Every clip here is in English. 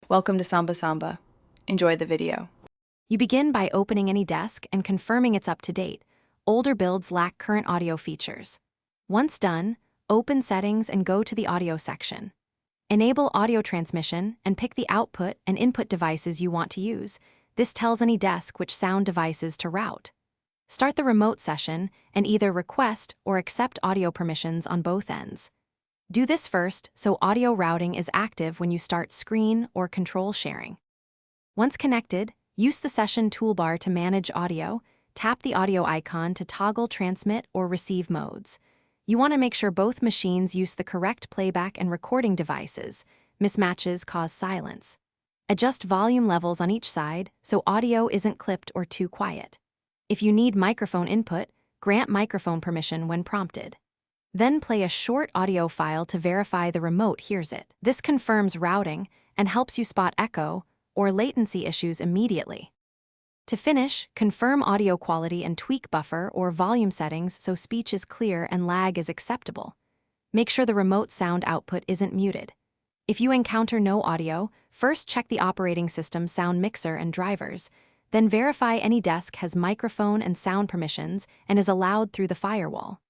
Welcome to Samba Samba. Enjoy the video. You begin by opening Anydesk and confirming it's up to date. Older builds lack current audio features. Once done, open Settings and go to the Audio section. Enable audio transmission and pick the output and input devices you want to use. This tells Anydesk which sound devices to route. Start the remote session and either request or accept audio permissions on both ends. Do this first so audio routing is active when you start screen or control sharing. Once connected, use the session toolbar to manage audio. Tap the audio icon to toggle transmit or receive modes. You want to make sure both machines use the correct playback and recording devices. Mismatches cause silence. Adjust volume levels on each side so audio isn't clipped or too quiet. If you need microphone input, grant microphone permission when prompted. Then play a short audio file to verify the remote hears it. This confirms routing and helps you spot echo or latency issues immediately. To finish, confirm audio quality and tweak buffer or volume settings so speech is clear and lag is acceptable. Make sure the remote sound output isn't muted. If you encounter no audio, first check the operating system sound mixer and drivers, then verify Anydesk has microphone and sound permissions and is allowed through the firewall.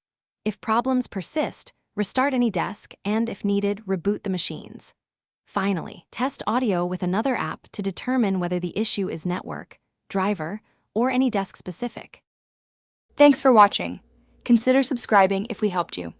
If problems persist, restart Anydesk and, if needed, reboot the machines. Finally, test audio with another app to determine whether the issue is network, driver, or Anydesk specific. Thanks for watching. Consider subscribing if we helped you.